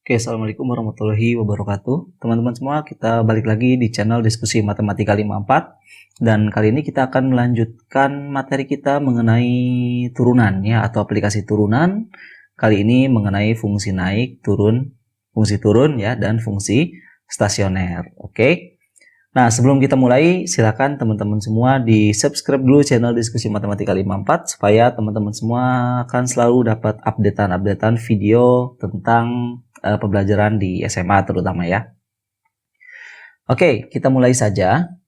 Oke, Assalamualaikum warahmatullahi wabarakatuh. Teman-teman semua, kita balik lagi di channel Diskusi Matematika 54. Dan kali ini kita akan melanjutkan materi kita mengenai turunan ya, atau aplikasi turunan. Kali ini mengenai fungsi naik, turun, fungsi turun ya, dan fungsi stasioner. Oke. Nah, sebelum kita mulai, silakan teman-teman semua di subscribe dulu channel Diskusi Matematika 54 supaya teman-teman semua akan selalu dapat updatean-updatean video tentang pembelajaran di SMA terutama ya. Oke, kita mulai saja.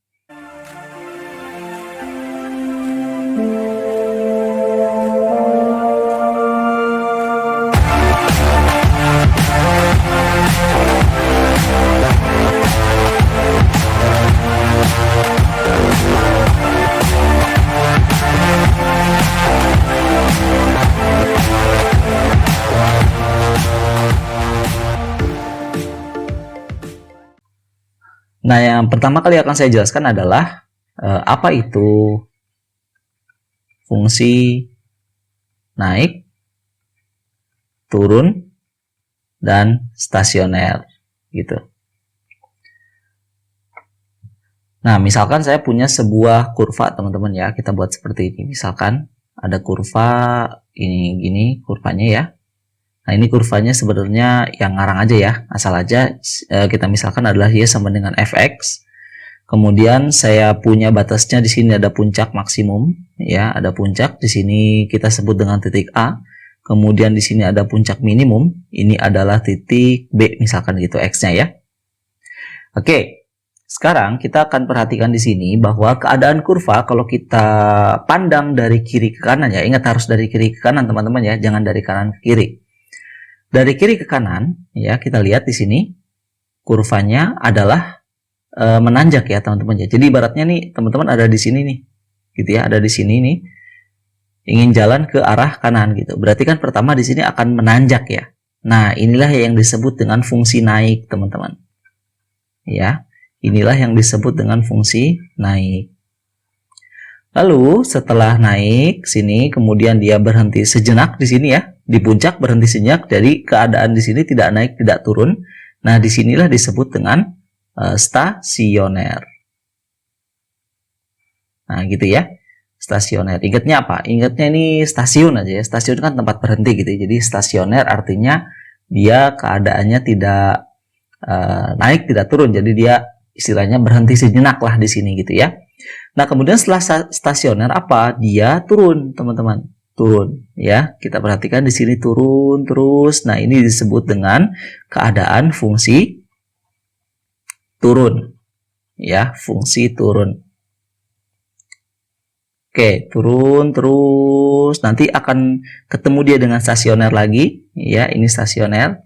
Nah, yang pertama kali akan saya jelaskan adalah apa itu fungsi naik, turun, dan stasioner gitu. Nah, misalkan saya punya sebuah kurva teman-teman ya, kita buat seperti ini. Misalkan ada kurva ini gini kurvanya ya. Nah, ini kurvanya sebenarnya yang ngarang aja ya, asal aja kita misalkan adalah y sama dengan fx. Kemudian saya punya batasnya di sini ada puncak maksimum ya, ada puncak di sini kita sebut dengan titik A. Kemudian di sini ada puncak minimum, ini adalah titik B misalkan gitu x-nya ya. Oke. Sekarang kita akan perhatikan di sini bahwa keadaan kurva kalau kita pandang dari kiri ke kanan ya, ingat harus dari kiri ke kanan teman-teman ya, jangan dari kanan ke kiri. Dari kiri ke kanan, ya kita lihat di sini kurvanya adalah menanjak ya teman-teman ya. Jadi ibaratnya nih teman-teman ada di sini nih, gitu ya, ada di sini nih, ingin jalan ke arah kanan gitu. Berarti kan pertama di sini akan menanjak ya. Nah inilah yang disebut dengan fungsi naik teman-teman. Ya, inilah yang disebut dengan fungsi naik. Lalu setelah naik sini, kemudian dia berhenti sejenak di sini ya, di puncak berhenti sejenak. Jadi keadaan di sini tidak naik tidak turun. Nah disinilah disebut dengan stasioner. Nah gitu ya, stasioner. Ingatnya apa? Ingatnya ini stasiun aja ya. Stasiun kan tempat berhenti gitu. Jadi stasioner artinya dia keadaannya tidak naik tidak turun. Jadi dia istilahnya berhenti sejenak lah di sini gitu ya. Nah, kemudian setelah stasioner apa? Dia turun, teman-teman. Turun, ya. Kita perhatikan di sini turun terus. Nah, ini disebut dengan keadaan fungsi turun. Ya, fungsi turun. Oke, turun terus. Nanti akan ketemu dia dengan stasioner lagi. Ya, ini stasioner.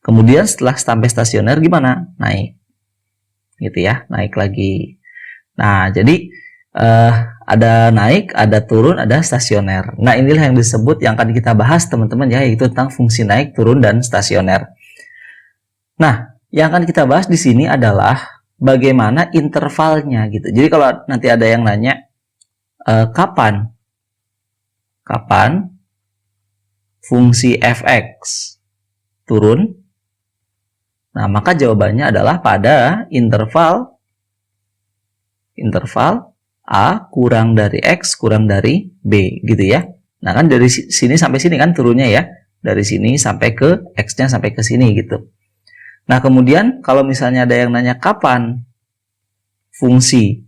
Kemudian setelah sampai stasioner gimana? Naik. Gitu ya, naik lagi. Nah, jadi ada naik, ada turun, ada stasioner. Nah, inilah yang disebut yang akan kita bahas teman-teman ya, yaitu tentang fungsi naik, turun, dan stasioner. Nah, yang akan kita bahas di sini adalah bagaimana intervalnya gitu. Jadi kalau nanti ada yang nanya kapan fungsi fx turun, nah, maka jawabannya adalah pada interval A kurang dari X kurang dari B gitu ya. Nah, kan dari sini sampai sini kan turunnya ya. Dari sini sampai ke X-nya sampai ke sini gitu. Nah, kemudian kalau misalnya ada yang nanya kapan fungsi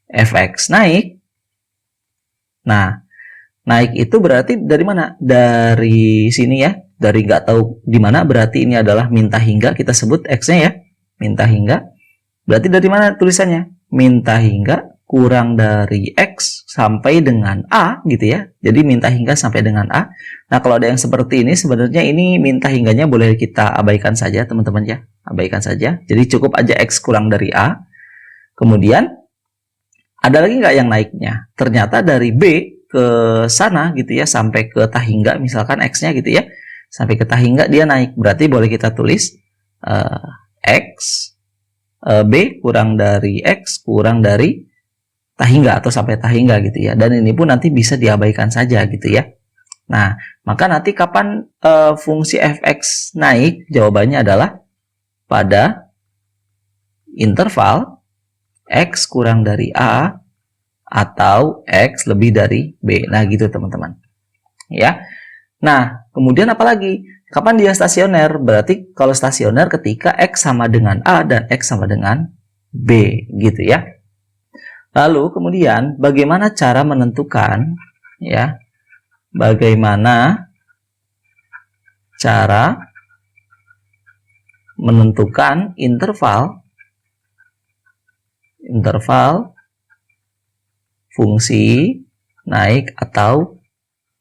fx naik. Nah, naik itu berarti dari mana? Dari sini ya. Dari nggak tahu di mana, berarti ini adalah minta hingga, kita sebut X-nya ya, minta hingga. Berarti dari mana tulisannya? Minta hingga kurang dari X sampai dengan A gitu ya. Jadi minta hingga sampai dengan A. Nah, kalau ada yang seperti ini, sebenarnya ini minta hingganya boleh kita abaikan saja teman-teman ya. Abaikan saja. Jadi cukup aja X kurang dari A. Kemudian, ada lagi nggak yang naiknya? Ternyata dari B ke sana gitu ya, sampai ke tahingga misalkan X-nya gitu ya. Sampai ke tahingga dia naik, berarti boleh kita tulis X B kurang dari X kurang dari tahingga atau sampai tahingga gitu ya. Dan ini pun nanti bisa diabaikan saja gitu ya. Nah, maka nanti kapan fungsi fx naik? Jawabannya adalah pada interval x kurang dari a atau x lebih dari b. Nah, gitu teman-teman. Ya. Nah, kemudian apa lagi? Kapan dia stasioner? Berarti kalau stasioner ketika x sama dengan a dan x sama dengan b, gitu ya. Lalu kemudian bagaimana cara menentukan, ya? Bagaimana cara menentukan interval fungsi naik atau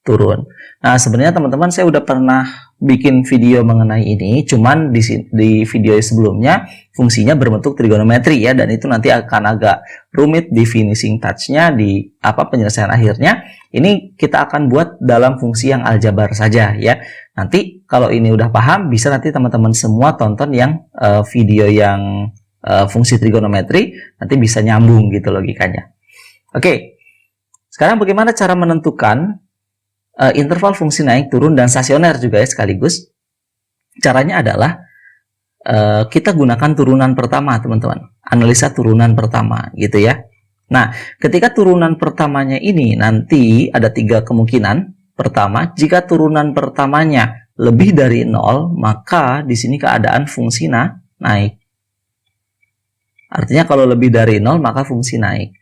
turun. Nah, sebenarnya teman-teman saya udah pernah bikin video mengenai ini, cuman di video sebelumnya fungsinya berbentuk trigonometri ya, dan itu nanti akan agak rumit di finishing touch-nya, di penyelesaian akhirnya. Ini kita akan buat dalam fungsi yang aljabar saja ya. Nanti kalau ini udah paham, bisa nanti teman-teman semua tonton yang video yang fungsi trigonometri, nanti bisa nyambung gitu logikanya. Oke, sekarang bagaimana cara menentukan interval fungsi naik, turun, dan stasioner juga ya sekaligus. Caranya adalah kita gunakan turunan pertama, teman-teman. Analisa turunan pertama, gitu ya. Nah, ketika turunan pertamanya ini nanti ada 3 kemungkinan. Pertama, jika turunan pertamanya lebih dari 0, maka di sini keadaan fungsi naik. Artinya kalau lebih dari 0, maka fungsi naik.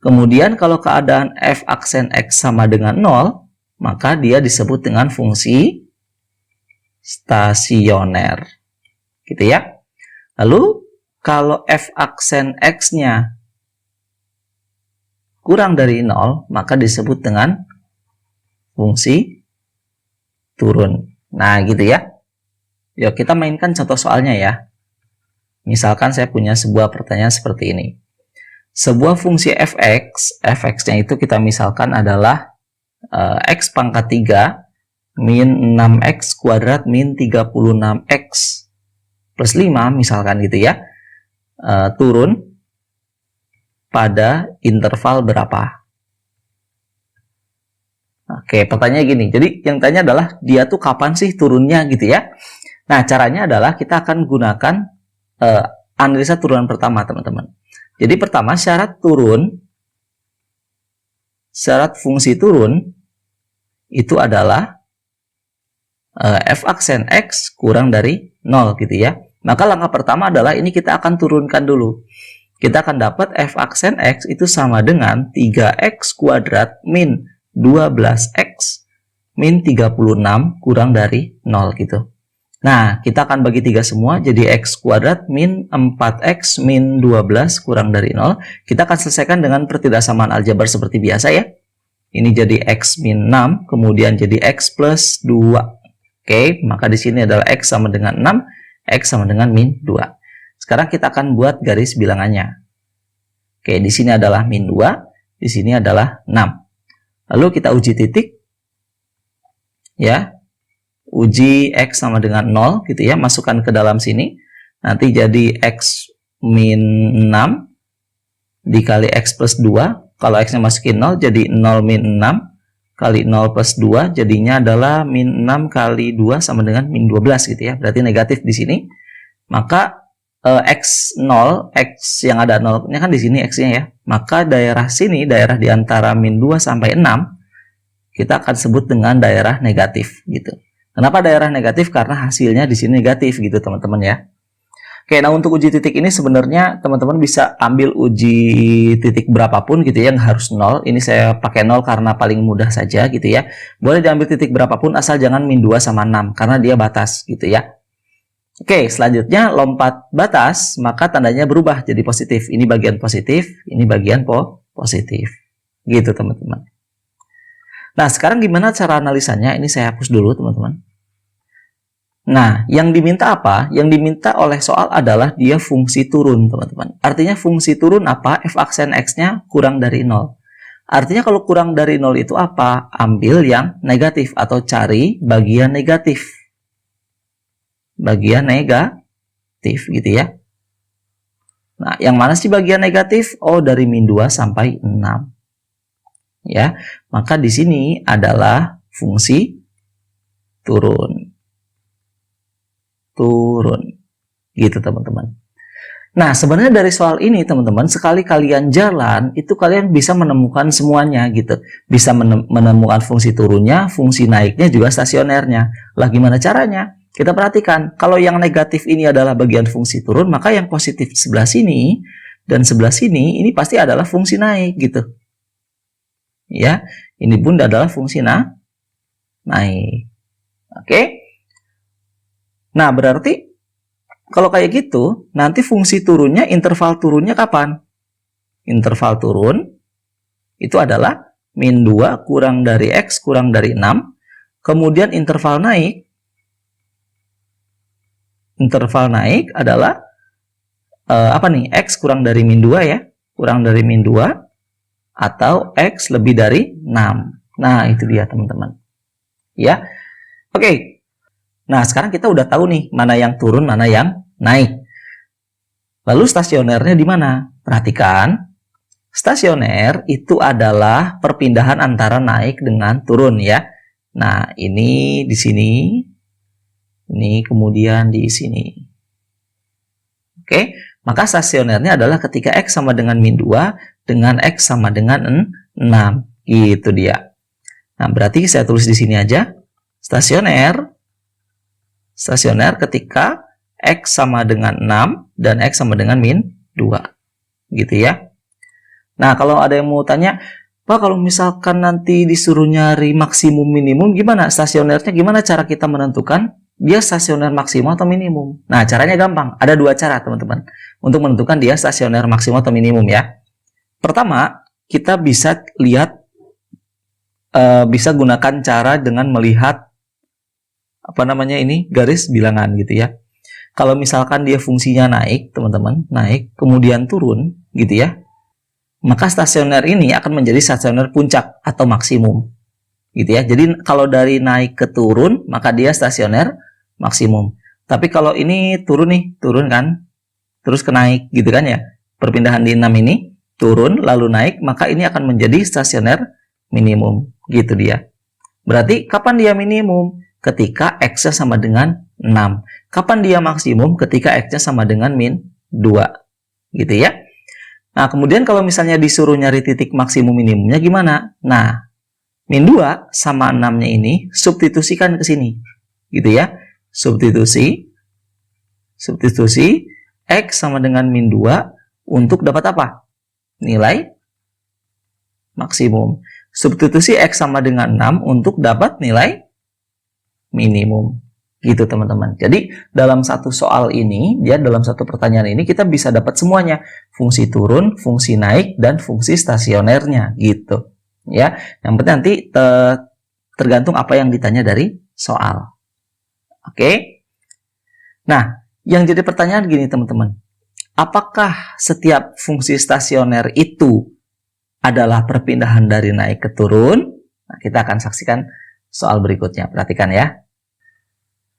Kemudian kalau keadaan f aksen x sama dengan 0, maka dia disebut dengan fungsi stasioner. Gitu ya. Lalu, kalau f aksen x-nya kurang dari 0, maka disebut dengan fungsi turun. Nah, gitu ya. Yuk, kita mainkan contoh soalnya ya. Misalkan saya punya sebuah pertanyaan seperti ini. Sebuah fungsi fx-nya itu kita misalkan adalah x pangkat 3 min 6x kuadrat min 36x plus 5 misalkan gitu ya, turun pada interval berapa? Oke, pertanyaannya gini, jadi yang tanya adalah dia tuh kapan sih turunnya gitu ya. Nah, caranya adalah kita akan gunakan analisa turunan pertama, teman-teman. Jadi pertama, syarat fungsi turun itu adalah f aksen x kurang dari 0 gitu ya. Maka langkah pertama adalah ini kita akan turunkan dulu. Kita akan dapat f aksen x itu sama dengan 3x kuadrat min 12x min 36 kurang dari 0 gitu. Nah, kita akan bagi 3 semua, jadi x kuadrat min 4x min 12 kurang dari 0. Kita akan selesaikan dengan pertidaksamaan aljabar seperti biasa ya. Ini jadi x min 6, kemudian jadi x plus 2. Oke, maka di sini adalah x sama dengan 6, x sama dengan min 2. Sekarang kita akan buat garis bilangannya. Oke, di sini adalah min 2, di sini adalah 6. Lalu kita uji titik. Ya. Uji x sama dengan 0 gitu ya, masukkan ke dalam sini. Nanti jadi x min 6 dikali x plus 2. Kalau x-nya masukin 0 jadi 0 min 6 kali 0 plus 2, jadinya adalah min 6 kali 2 sama dengan min 12 gitu ya. Berarti negatif di sini. Maka x0, x yang ada 0-nya kan di sini x-nya ya. Maka daerah sini, daerah di antara min 2 sampai 6, kita akan sebut dengan daerah negatif gitu. Kenapa daerah negatif? Karena hasilnya di sini negatif gitu teman-teman ya. Oke, nah untuk uji titik ini sebenarnya teman-teman bisa ambil uji titik berapapun gitu ya, yang harus 0. Ini saya pakai 0 karena paling mudah saja gitu ya. Boleh diambil titik berapapun asal jangan min 2 sama 6 karena dia batas gitu ya. Oke, selanjutnya lompat batas, maka tandanya berubah jadi positif. Ini bagian positif, ini bagian positif. Gitu teman-teman. Nah, sekarang gimana cara analisanya? Ini saya hapus dulu teman-teman. Nah, yang diminta apa? Yang diminta oleh soal adalah dia fungsi turun, teman-teman. Artinya fungsi turun apa? F aksen x-nya kurang dari 0. Artinya kalau kurang dari 0 itu apa? Ambil yang negatif atau cari bagian negatif. Bagian negatif gitu ya. Nah, yang mana sih bagian negatif? Oh, dari min 2 sampai 6. Ya, maka di sini adalah fungsi turun. Gitu teman-teman. Nah, sebenarnya dari soal ini teman-teman, sekali kalian jalan, itu kalian bisa menemukan semuanya gitu. Bisa menemukan fungsi turunnya, fungsi naiknya, juga stasionernya. Lah gimana caranya? Kita perhatikan, kalau yang negatif ini adalah bagian fungsi turun, maka yang positif sebelah sini dan sebelah sini, ini pasti adalah fungsi naik gitu. Ya, ini pun adalah fungsi naik. Oke? Nah, berarti kalau kayak gitu, nanti fungsi turunnya, interval turunnya kapan? Interval turun itu adalah min 2 kurang dari X kurang dari 6. Kemudian interval naik adalah apa nih? X kurang dari min 2 ya. Kurang dari min 2 atau X lebih dari 6. Nah, itu dia teman-teman. Ya. Oke. Nah, sekarang kita udah tahu nih, mana yang turun, mana yang naik. Lalu stasionernya di mana? Perhatikan, stasioner itu adalah perpindahan antara naik dengan turun ya. Nah, ini di sini, ini kemudian di sini. Oke, maka stasionernya adalah ketika X sama dengan min 2 dengan X sama dengan 6. Gitu dia. Nah, berarti saya tulis di sini aja. Stasioner ketika X sama dengan 6 dan X sama dengan min 2. Gitu ya. Nah, kalau ada yang mau tanya, Pak, kalau misalkan nanti disuruh nyari maksimum minimum, gimana? Stasionernya gimana cara kita menentukan dia stasioner maksimum atau minimum? Nah, caranya gampang. Ada dua cara, teman-teman, untuk menentukan dia stasioner maksimum atau minimum ya. Pertama, kita bisa lihat, bisa gunakan cara dengan melihat garis bilangan gitu ya. Kalau misalkan dia fungsinya naik, teman-teman, naik kemudian turun gitu ya, maka stasioner ini akan menjadi stasioner puncak atau maksimum gitu ya. Jadi kalau dari naik ke turun, maka dia stasioner maksimum. Tapi kalau ini turun kan, terus ke naik gitu kan ya, perpindahan di 6 ini turun lalu naik, maka ini akan menjadi stasioner minimum gitu dia. Berarti kapan dia minimum? Ketika X-nya sama dengan 6. Kapan dia maksimum? Ketika X-nya sama dengan min 2. Gitu ya. Nah, kemudian kalau misalnya disuruh nyari titik maksimum minimumnya gimana? Nah, min 2 sama 6-nya ini substitusikan ke sini. Gitu ya. Substitusi X sama dengan min 2 untuk dapat apa? Nilai maksimum. Substitusi X sama dengan 6 untuk dapat nilai minimum. Gitu teman-teman. Jadi dalam satu soal ini, dalam satu pertanyaan ini kita bisa dapat semuanya. Fungsi turun, fungsi naik, dan fungsi stasionernya gitu. Ya, yang penting nanti tergantung apa yang ditanya dari soal. Oke. Nah, yang jadi pertanyaan gini teman-teman. Apakah setiap fungsi stasioner itu adalah perpindahan dari naik ke turun? Nah, kita akan saksikan soal berikutnya. Perhatikan ya.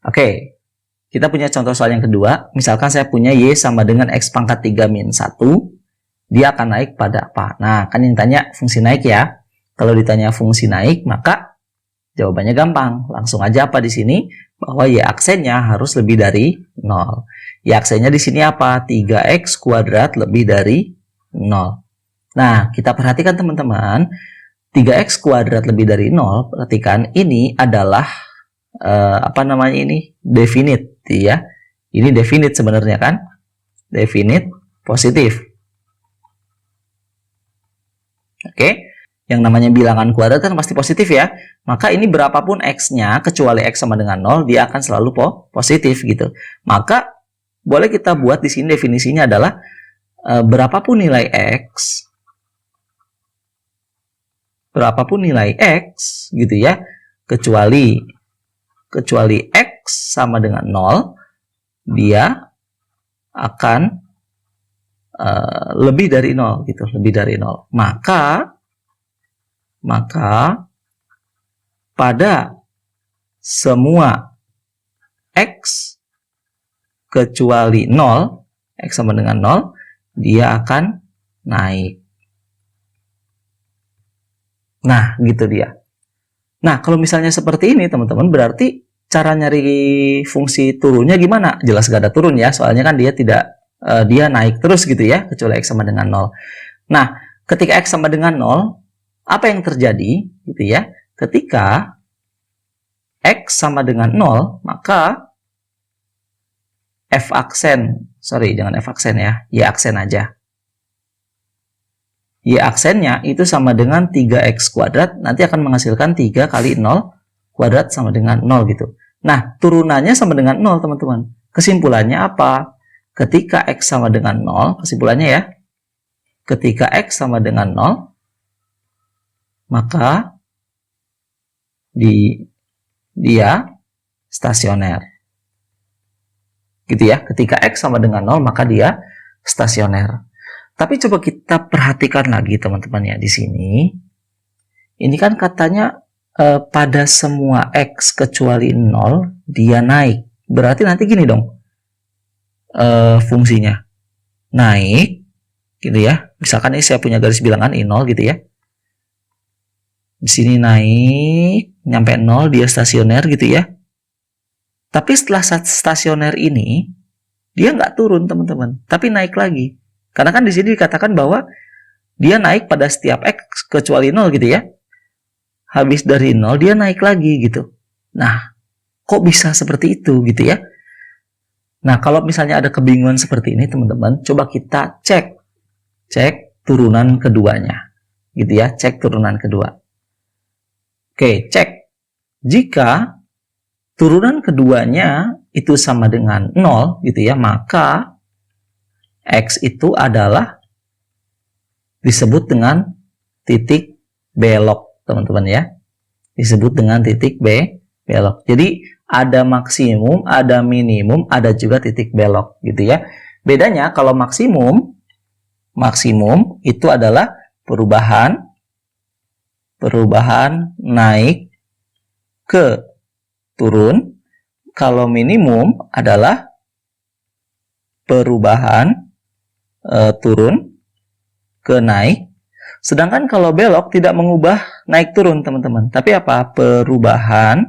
Oke, kita punya contoh soal yang kedua. Misalkan saya punya Y sama dengan X pangkat 3 min 1. Dia akan naik pada apa? Nah, kan yang tanya fungsi naik ya. Kalau ditanya fungsi naik, maka jawabannya gampang. Langsung aja apa di sini? Bahwa Y aksennya harus lebih dari 0. Y aksennya di sini apa? 3X kuadrat lebih dari 0. Nah, kita perhatikan teman-teman. 3X kuadrat lebih dari 0, perhatikan ini adalah definite ya. Ini definite sebenarnya kan? Definite positif. Oke. Yang namanya bilangan kuadrat kan pasti positif ya. Maka ini berapapun X-nya, kecuali X sama dengan 0, dia akan selalu positif gitu. Maka boleh kita buat di sini definisinya adalah berapapun nilai X gitu ya, kecuali X sama dengan 0, dia akan lebih dari 0 gitu, lebih dari 0. Maka pada semua X kecuali 0, X sama dengan 0, dia akan naik. Nah, gitu dia. Nah, kalau misalnya seperti ini teman-teman, berarti cara nyari fungsi turunnya gimana? Jelas gak ada turun ya, soalnya kan dia tidak dia naik terus gitu ya, kecuali X sama dengan 0. Nah, ketika X sama dengan 0, apa yang terjadi gitu ya? Ketika X sama dengan 0, maka F aksen, sorry jangan F aksen ya, Y aksen aja. Y aksennya itu sama dengan 3X kuadrat, nanti akan menghasilkan 3 kali 0 kuadrat sama dengan 0 gitu. Nah, turunannya sama dengan 0 teman-teman. Kesimpulannya apa? Ketika X sama dengan 0, kesimpulannya ya, ketika X sama dengan 0, maka dia stasioner. Gitu ya, ketika X sama dengan 0, maka dia stasioner. Tapi coba kita perhatikan lagi teman-teman ya di sini. Ini kan katanya pada semua X kecuali 0 dia naik. Berarti nanti gini dong fungsinya. Naik gitu ya. Misalkan ini saya punya garis bilangan I0 gitu ya. Di sini naik nyampe 0 dia stasioner gitu ya. Tapi setelah stasioner ini dia nggak turun teman-teman, tapi naik lagi. Karena kan di sini dikatakan bahwa dia naik pada setiap X kecuali 0 gitu ya. Habis dari 0 dia naik lagi gitu. Nah, kok bisa seperti itu gitu ya? Nah, kalau misalnya ada kebingungan seperti ini teman-teman, coba kita cek turunan keduanya. Gitu ya, cek turunan kedua. Oke, cek. Jika turunan keduanya itu sama dengan 0 gitu ya, maka X itu adalah disebut dengan titik belok, teman-teman ya. Disebut dengan titik belok. Jadi ada maksimum, ada minimum, ada juga titik belok gitu ya. Bedanya kalau maksimum itu adalah perubahan naik ke turun. Kalau minimum adalah perubahan turun ke naik. Sedangkan kalau belok tidak mengubah naik turun teman-teman, tapi apa? Perubahan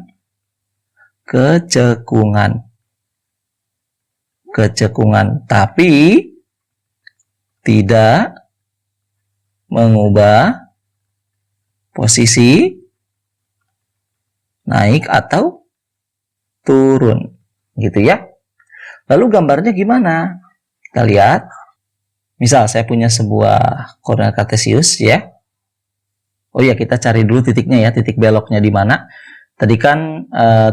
kecekungan, tapi tidak mengubah posisi naik atau turun gitu ya. Lalu gambarnya gimana? Kita lihat. Misal saya punya sebuah koordinat kartesius ya. Oh ya, kita cari dulu titiknya ya, titik beloknya di mana. Tadi kan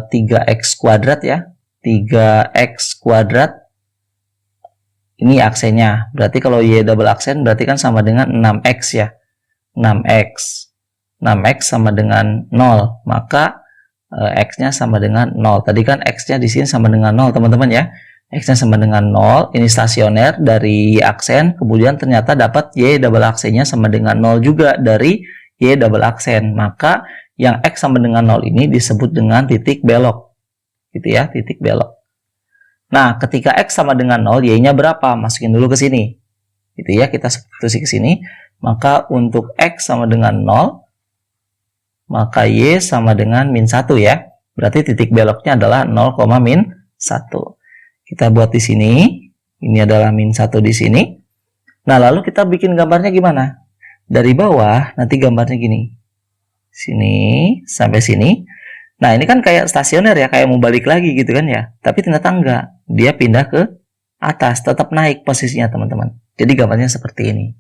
3x kuadrat ya. 3x kuadrat ini aksennya. Berarti kalau y double aksen berarti kan sama dengan 6x ya. 6x sama dengan 0. Maka x-nya sama dengan 0. Tadi kan x-nya di sini sama dengan 0, teman-teman ya. X-nya sama dengan 0, ini stasioner dari Y aksen, kemudian ternyata dapat Y double aksennya sama dengan 0 juga dari Y double aksen. Maka yang X sama dengan 0 ini disebut dengan titik belok. Gitu ya, titik belok. Nah, ketika X sama dengan 0, Y-nya berapa? Masukin dulu ke sini. Gitu ya, kita substitusi ke sini. Maka untuk X sama dengan 0, maka Y sama dengan min 1 ya. Berarti titik beloknya adalah 0, min 1. Kita buat di sini. Ini adalah min 1 di sini. Nah, lalu kita bikin gambarnya gimana? Dari bawah, nanti gambarnya gini. Sini, sampai sini. Nah, ini kan kayak stasioner ya, kayak mau balik lagi gitu kan ya. Tapi ternyata enggak. Dia pindah ke atas, tetap naik posisinya teman-teman. Jadi gambarnya seperti ini.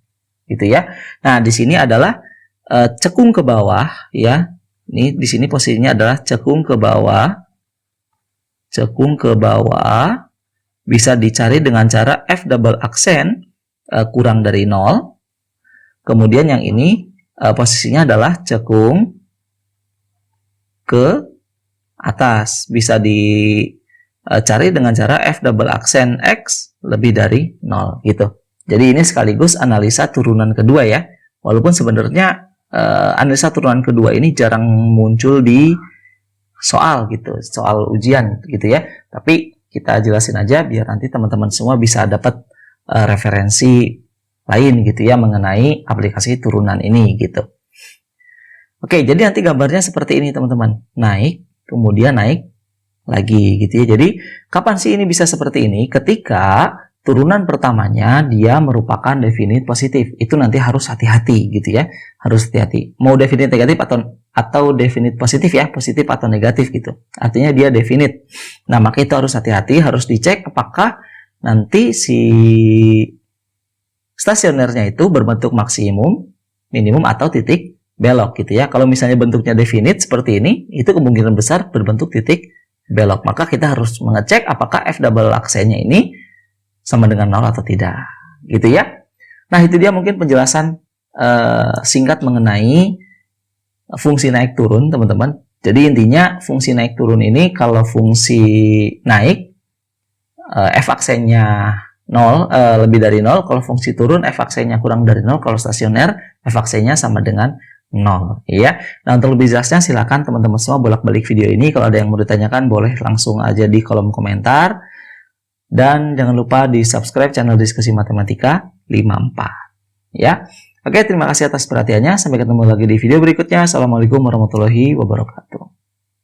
Gitu ya. Nah, di sini adalah cekung ke bawah ya. Ini di sini posisinya adalah cekung ke bawah. Cekung ke bawah. Bisa dicari dengan cara F double aksen kurang dari 0. Kemudian yang ini posisinya adalah cekung ke atas. Bisa dicari dengan cara F double aksen X lebih dari 0 gitu. Jadi ini sekaligus analisa turunan kedua ya. Walaupun sebenarnya analisa turunan kedua ini jarang muncul di soal gitu, soal ujian gitu ya. Tapi kita jelasin aja biar nanti teman-teman semua bisa dapat referensi lain gitu ya mengenai aplikasi turunan ini gitu. Oke, jadi nanti gambarnya seperti ini teman-teman. Naik, kemudian naik lagi gitu ya. Jadi kapan sih ini bisa seperti ini? Ketika turunan pertamanya dia merupakan definite positif. Itu nanti harus hati-hati gitu ya. Harus hati-hati. Mau definite negatif atau definite positif ya, positif atau negatif gitu. Artinya dia definite. Nah, maka itu harus hati-hati, harus dicek apakah nanti si stasionernya itu berbentuk maksimum, minimum atau titik belok gitu ya. Kalau misalnya bentuknya definite seperti ini, itu kemungkinan besar berbentuk titik belok. Maka kita harus mengecek apakah F double aksennya ini sama dengan 0 atau tidak. Gitu ya. Nah, itu dia mungkin penjelasan singkat mengenai fungsi naik turun, teman-teman. Jadi intinya fungsi naik turun ini kalau fungsi naik F aksennya 0 lebih dari 0, kalau fungsi turun F aksennya kurang dari 0, kalau stasioner F aksennya sama dengan 0 ya. Nah, untuk lebih jelasnya silakan teman-teman semua bolak-balik video ini. Kalau ada yang mau ditanyakan boleh langsung aja di kolom komentar. Dan jangan lupa di subscribe channel Diskusi Matematika 54 ya. Oke, terima kasih atas perhatiannya. Sampai ketemu lagi di video berikutnya. Assalamualaikum warahmatullahi wabarakatuh.